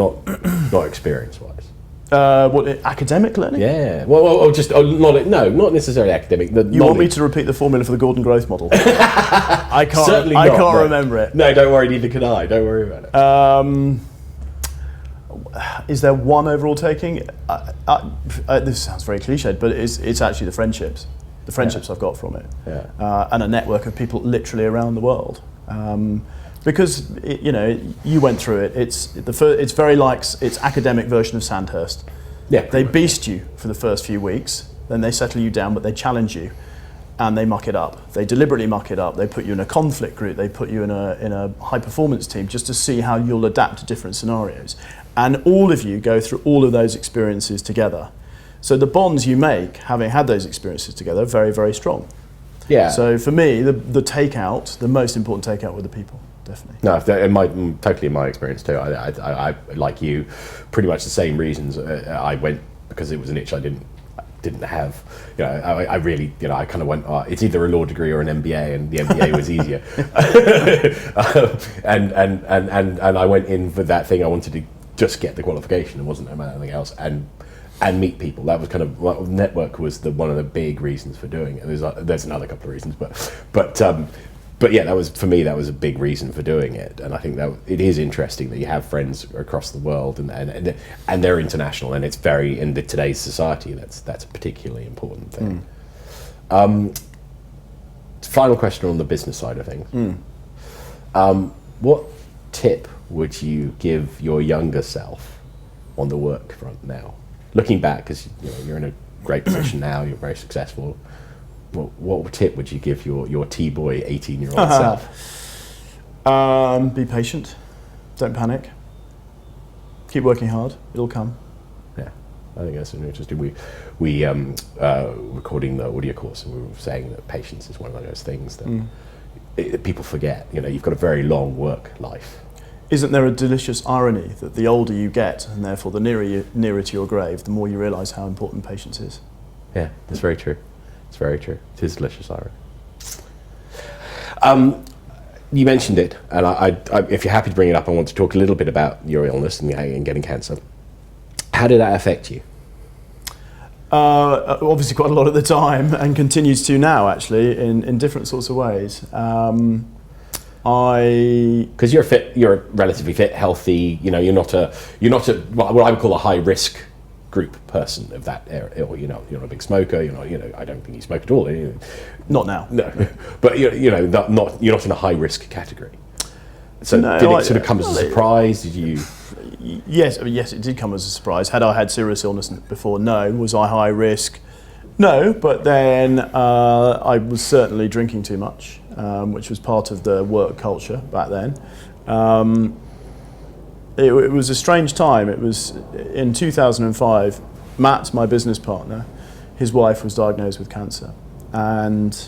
experience-wise? What, academic learning? Yeah. Well, just knowledge. No, not necessarily academic. You want me to repeat the formula for the Gordon growth model? I can't. Certainly I not, can't no. remember it. No, don't worry. Neither can I. Don't worry about it. Is there one overall taking? This sounds very cliched, but it's actually the friendships. The friendships I've got from it, and a network of people literally around the world. Because you went through it. It's very like it's academic version of Sandhurst. Yeah, they beast you for the first few weeks, then they settle you down, but they challenge you, and they muck it up. They deliberately muck it up. They put you in a conflict group. They put you in a high performance team just to see how you'll adapt to different scenarios. And all of you go through all of those experiences together. So the bonds you make, having had those experiences together, are very, very strong. Yeah. So for me, the most important takeout were the people. Definitely. No, totally in my experience too. I like you, pretty much the same reasons. I went because it was an itch I didn't have. I really, I kind of went. It's either a law degree or an MBA, and the MBA was easier. and I went in for that thing. I wanted to just get the qualification. It wasn't about anything else, and meet people. That was kind of network was one of the big reasons for doing it. There's another couple of reasons, but yeah, that was for me. That was a big reason for doing it, and I think that it is interesting that you have friends across the world, and they're international, and it's very in today's society. That's a particularly important thing. Final question on the business side of things. What tip would you give your younger self on the work front now, looking back? Because you're in a great position now. You're very successful. What tip would you give your T-boy 18-year-old self? Be patient. Don't panic. Keep working hard. It'll come. Yeah, I think that's interesting. We recording the audio course, and we were saying that patience is one of those things that people forget. You've got a very long work life. Isn't there a delicious irony that the older you get, and therefore the nearer to your grave, the more you realise how important patience is? Yeah, that's very true. It's very true. It is delicious irony. You mentioned it, and I, if you're happy to bring it up, I want to talk a little bit about your illness and getting cancer. How did that affect you? Obviously quite a lot at the time, and continues to now, actually, in different sorts of ways. Because you're relatively fit, healthy. You're not a what I would call a high risk group person of that area. Or, you're not a big smoker. I don't think you smoke at all. Not now. No, but you're not in a high risk category. So no, did it sort of come as a surprise? Did you? Yes, it did come as a surprise. Had I had serious illness before? No. Was I high risk? No, but then I was certainly drinking too much, which was part of the work culture back then. It was a strange time. It was in 2005. Matt, my business partner, his wife was diagnosed with cancer, and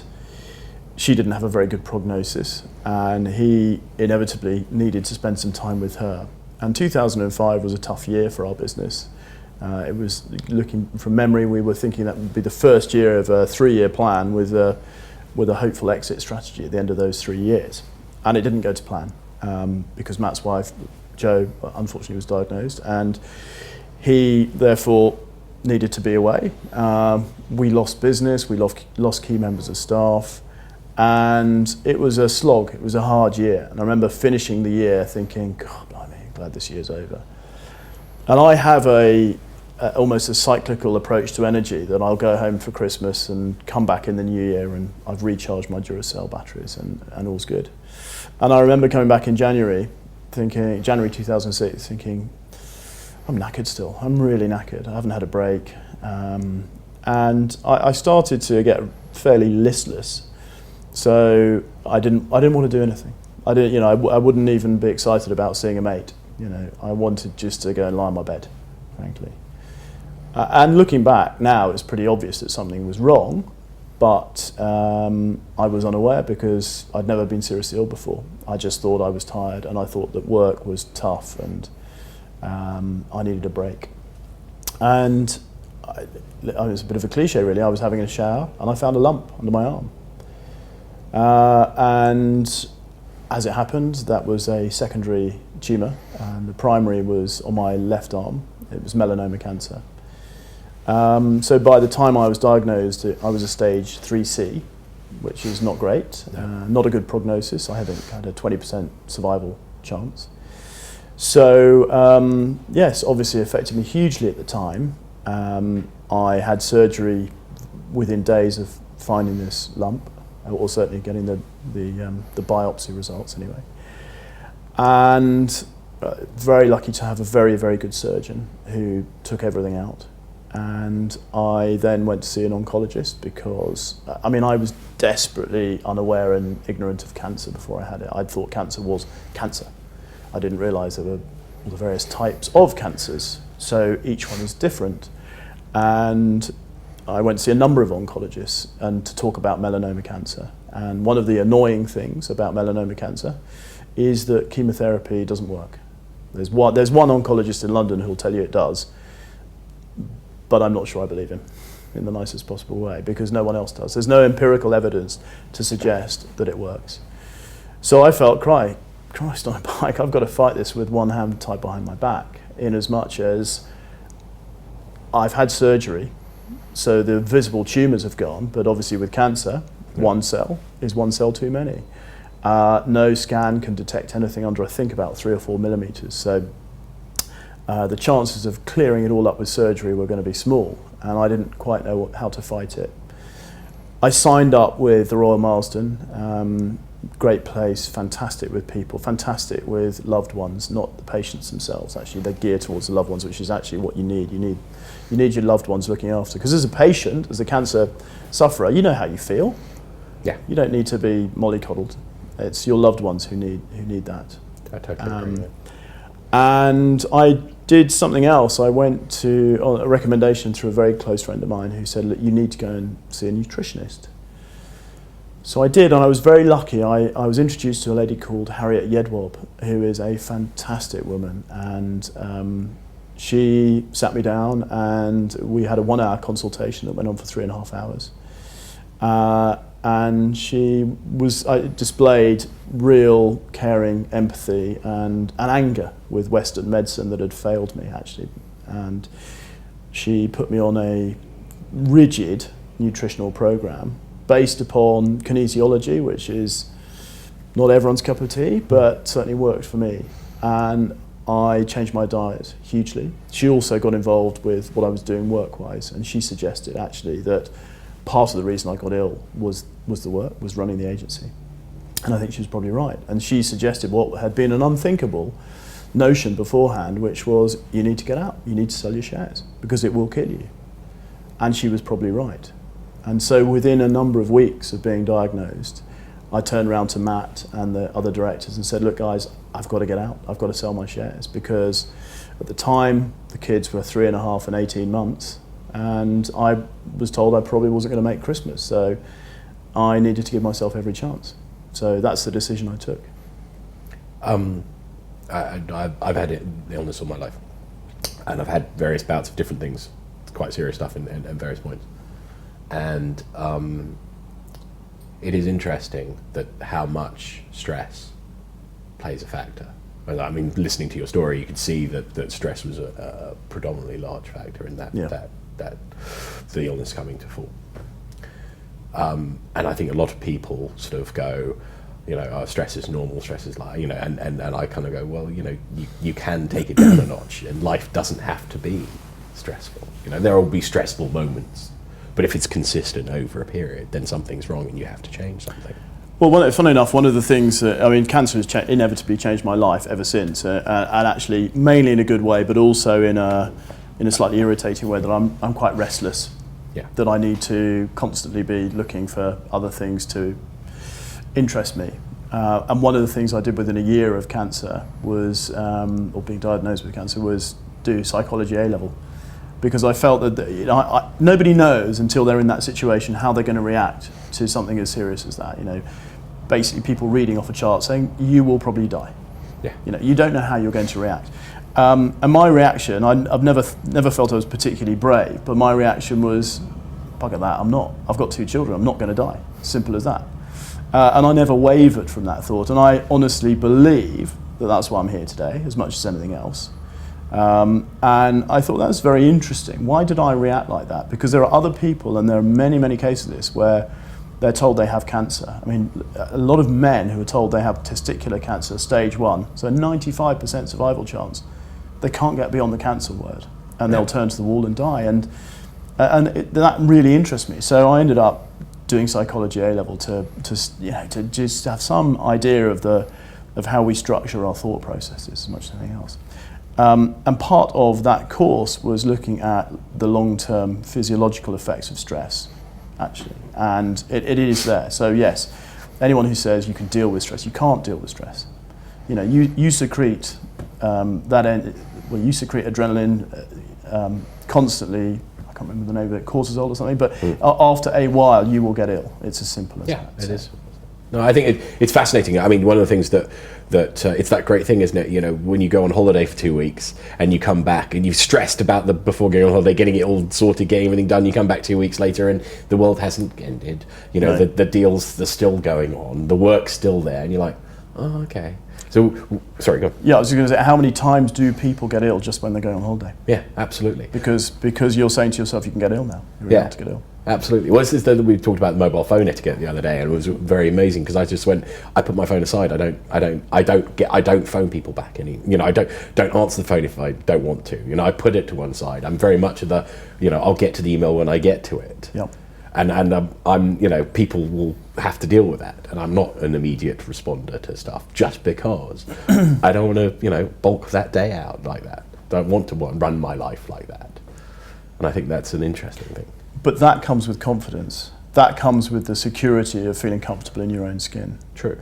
she didn't have a very good prognosis, and he inevitably needed to spend some time with her. And 2005 was a tough year for our business. It was, looking from memory, we were thinking that would be the first year of a 3-year plan with a hopeful exit strategy at the end of those 3 years. And it didn't go to plan because Matt's wife, Jo, unfortunately was diagnosed, and he therefore needed to be away. We lost business, we lost key members of staff, and it was a slog. It was a hard year. And I remember finishing the year thinking, God, blimey, glad this year's over. And I have almost a cyclical approach to energy, that I'll go home for Christmas and come back in the new year and I've recharged my Duracell batteries and all's good. And I remember coming back in January 2006, thinking, I'm knackered still. I'm really knackered. I haven't had a break. And I started to get fairly listless. So I didn't want to do anything. I wouldn't even be excited about seeing a mate. I wanted just to go and lie on my bed frankly. And looking back now, it's pretty obvious that something was wrong, but I was unaware because I'd never been seriously ill before. I just thought I was tired, and I thought that work was tough, and I needed a break. And it was a bit of a cliche, really. I was having a shower, and I found a lump under my arm. And as it happened, that was a secondary tumour, and the primary was on my left arm. It was melanoma cancer. So by the time I was diagnosed, I was a stage 3C, which is not great, not a good prognosis. I had a 20% survival chance. So yes, obviously affected me hugely at the time. I had surgery within days of finding this lump, or certainly getting the biopsy results anyway. And very lucky to have a very, very good surgeon who took everything out. And I then went to see an oncologist because, I was desperately unaware and ignorant of cancer before I had it. I thought cancer was cancer. I didn't realise there were all the various types of cancers, so each one is different. And I went to see a number of oncologists and to talk about melanoma cancer. And one of the annoying things about melanoma cancer is that chemotherapy doesn't work. There's one oncologist in London who'll tell you it does, but I'm not sure I believe him in the nicest possible way because no one else does. There's no empirical evidence to suggest that it works. So I felt, Christ on a bike, I've got to fight this with one hand tied behind my back, in as much as I've had surgery, so the visible tumours have gone, but obviously with cancer, one cell is one cell too many. No scan can detect anything under, I think, about 3 or 4 millimetres. So the chances of clearing it all up with surgery were going to be small, and I didn't quite know how to fight it. I signed up with the Royal Marsden, great place, fantastic with people, fantastic with loved ones, not the patients themselves. Actually, they gear towards the loved ones, which is actually what you need. You need your loved ones looking after. Because as a patient, as a cancer sufferer, you know how you feel. Yeah. You don't need to be mollycoddled. It's your loved ones who need that. I totally agree. And I did something else. I went to a recommendation through a very close friend of mine who said, look, you need to go and see a nutritionist. So I did, and I was very lucky. I was introduced to a lady called Harriet Yedwab, who is a fantastic woman, and she sat me down and we had a 1-hour consultation that went on for 3.5 hours. And she displayed real caring, empathy and anger with Western medicine that had failed me, actually. And she put me on a rigid nutritional program based upon kinesiology, which is not everyone's cup of tea, but certainly worked for me. And I changed my diet hugely. She also got involved with what I was doing work-wise, and she suggested actually that part of the reason I got ill was the work, was running the agency. And I think she was probably right. And she suggested what had been an unthinkable notion beforehand, which was you need to get out, you need to sell your shares, because it will kill you. And she was probably right. And so within a number of weeks of being diagnosed, I turned around to Matt and the other directors and said, look guys, I've got to get out, I've got to sell my shares, because at the time the kids were 3.5 and 18 months, and I was told I probably wasn't going to make Christmas, so I needed to give myself every chance. So that's the decision I took. I've had illness all my life, and I've had various bouts of different things, quite serious stuff in various points. And it is interesting that how much stress plays a factor. I mean, listening to your story, you could see that stress was a predominantly large factor in that the illness coming to fore. And I think a lot of people sort of go, stress is normal, stress is like, and I kind of go, well, you can take it down a notch, and life doesn't have to be stressful. There will be stressful moments, but if it's consistent over a period, then something's wrong and you have to change something. Well, funny enough, one of the things cancer has inevitably changed my life ever since, and actually mainly in a good way, but also in a slightly irritating way, that I'm quite restless. Yeah. That I need to constantly be looking for other things to interest me. And one of the things I did within a year of cancer was, or being diagnosed with cancer, was do psychology A-level, because I felt that nobody knows until they're in that situation how they're going to react to something as serious as that. Basically people reading off a chart saying you will probably die. Yeah. You don't know how you're going to react. And my reaction, I've never felt I was particularly brave, but my reaction was, bugger that, I'm not. I've got 2 children, I'm not going to die. Simple as that. And I never wavered from that thought, and I honestly believe that that's why I'm here today, as much as anything else. And I thought that was very interesting. Why did I react like that? Because there are other people, and there are many, many cases of this, where they're told they have cancer. I mean, a lot of men who are told they have testicular cancer, stage 1, so a 95% survival chance, they can't get beyond the cancer word, and they'll turn to the wall and die. And that really interests me. So I ended up doing psychology A-level to just have some idea of how we structure our thought processes as much as anything else. And part of that course was looking at the long-term physiological effects of stress, actually, and it is there. So yes, anyone who says you can deal with stress, you can't deal with stress. You secrete you secrete adrenaline constantly. I can't remember the name of it, cortisol or something, but after a while you will get ill. It's as simple as that. Yeah, it is. No, I think it's fascinating. I mean, one of the things that it's that great thing, isn't it? When you go on holiday for 2 weeks and you come back and you've stressed about before going on holiday, getting it all sorted, getting everything done. You come back 2 weeks later and the world hasn't ended. Right. The deals are still going on, the work's still there, and you're like, oh, okay. So, sorry, go on. Yeah, I was going to say, how many times do people get ill just when they're going on holiday? Yeah, absolutely. Because you're saying to yourself, you can get ill now. You're allowed to get ill. Absolutely. Well, we talked about the mobile phone etiquette the other day, and it was very amazing because I just I put my phone aside. I don't phone people back any. I don't answer the phone if I don't want to. I put it to one side. I'm very much of the, I'll get to the email when I get to it. Yep. And I'm people will have to deal with that, and I'm not an immediate responder to stuff just because I don't want to bulk that day out like that. Don't want to run my life like that, and I think that's an interesting thing. But that comes with confidence. That comes with the security of feeling comfortable in your own skin. True.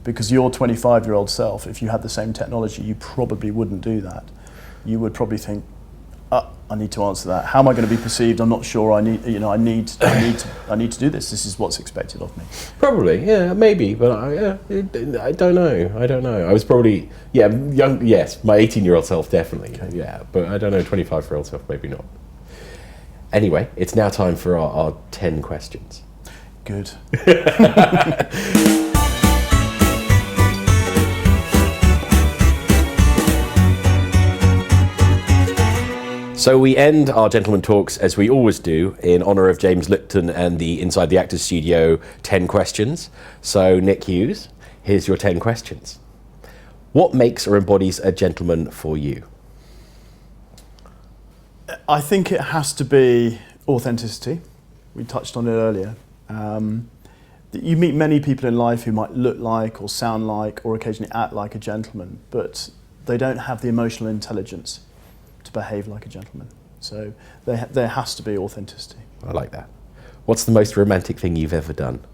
Because your 25-year-old self, if you had the same technology, you probably wouldn't do that. You would probably think, I need to answer that. How am I going to be perceived? I'm not sure. I need to do this. This is what's expected of me. Probably, yeah, maybe, but I don't know. I was probably, young. Yes, my 18-year-old self definitely, Okay. yeah, but I don't know, 25-year-old self maybe not. Anyway, it's now time for our 10 questions. Good. So we end our gentleman talks, as we always do, in honour of James Lipton and the Inside the Actors Studio 10 questions. So Nick Hughes, here's your 10 questions. What makes or embodies a gentleman for you? I think it has to be authenticity. We touched on it earlier. You meet many people in life who might look like or sound like or occasionally act like a gentleman, but they don't have the emotional intelligence to behave like a gentleman. So there has to be authenticity. I like that. What's the most romantic thing you've ever done?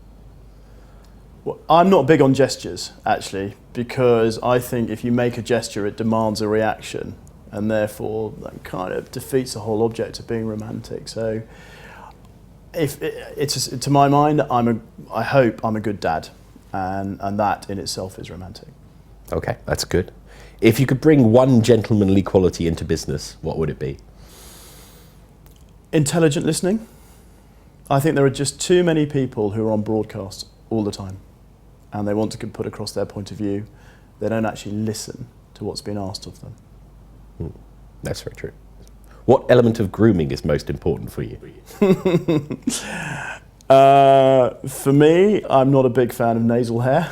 Well, I'm not big on gestures, actually, because I think if you make a gesture, it demands a reaction, and therefore that kind of defeats the whole object of being romantic. So, to my mind, I hope I'm a good dad, and that in itself is romantic. Okay, that's good. If you could bring one gentlemanly quality into business, what would it be? Intelligent listening. I think there are just too many people who are on broadcast all the time, and they want to put across their point of view. They don't actually listen to what's been asked of them. That's very true. What element of grooming is most important for you? For me, I'm not a big fan of nasal hair.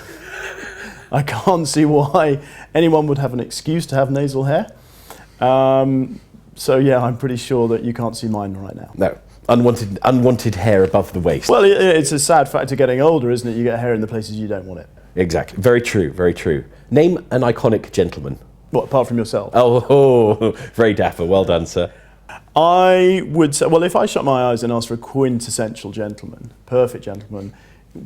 I can't see why anyone would have an excuse to have nasal hair. So yeah, I'm pretty sure that you can't see mine right now. No, unwanted hair above the waist. Well, it's a sad fact of getting older, isn't it? You get hair in the places you don't want it. Exactly. Very true, very true. Name an iconic gentleman. What, apart from yourself? Oh, very dapper. Well done, sir. I would say, well, if I shut my eyes and asked for a quintessential gentleman, perfect gentleman,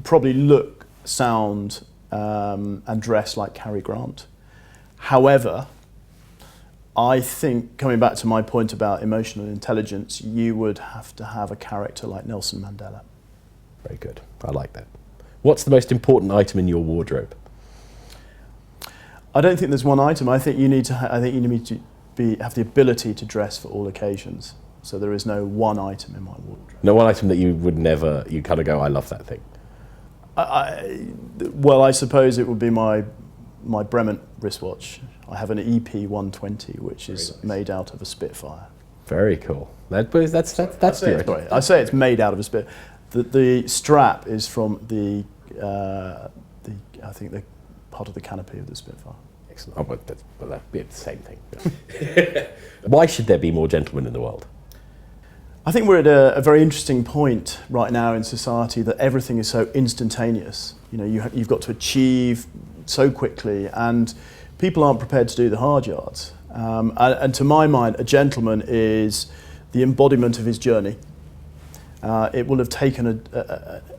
probably look, sound, and dress like Cary Grant. However, I think, coming back to my point about emotional intelligence, you would have to have a character like Nelson Mandela. Very good. I like that. What's the most important item in your wardrobe? I don't think there's one item. I think you need to. Have the ability to dress for all occasions. So there is no one item in my wardrobe. No one item that you would never. You kind of go, I love that thing. Well, I suppose it would be my Bremen wristwatch. I have an Ep1, which is nice. made out of a Spitfire. Very cool. That's Sorry, I say it's made out of a Spitfire. The strap is from the I think the part of the canopy of the Spitfire. Excellent. Oh, but that'd be the same thing. Why should there be more gentlemen in the world? I think we're at a very interesting point right now in society that everything is so instantaneous. You know, you've got to achieve so quickly, and people aren't prepared to do the hard yards. And to my mind, a gentleman is the embodiment of his journey. It will have taken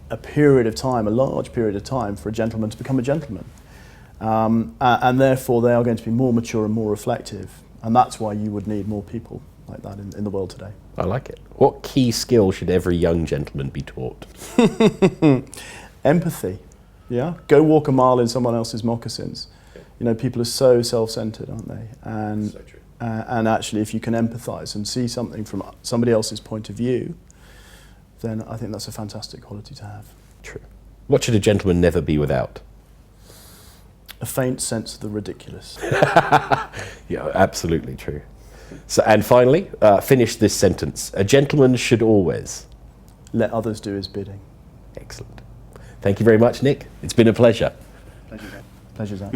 a period of time, a large period of time, for a gentleman to become a gentleman. And therefore they are going to be more mature and more reflective. And that's why you would need more people like that in the world today. I like it. What key skill should every young gentleman be taught? Empathy. Yeah. Go walk a mile in someone else's moccasins. You know, people are so self-centered, aren't they? And So true. And actually, if you can empathise and see something from somebody else's point of view, then I think that's a fantastic quality to have. True. What should a gentleman never be without? A faint sense of the ridiculous. Yeah, absolutely true. So, and finally, finish this sentence. A gentleman should always. Let others do his bidding. Excellent. Thank you very much, Nick. It's been a pleasure. Pleasure, Zach.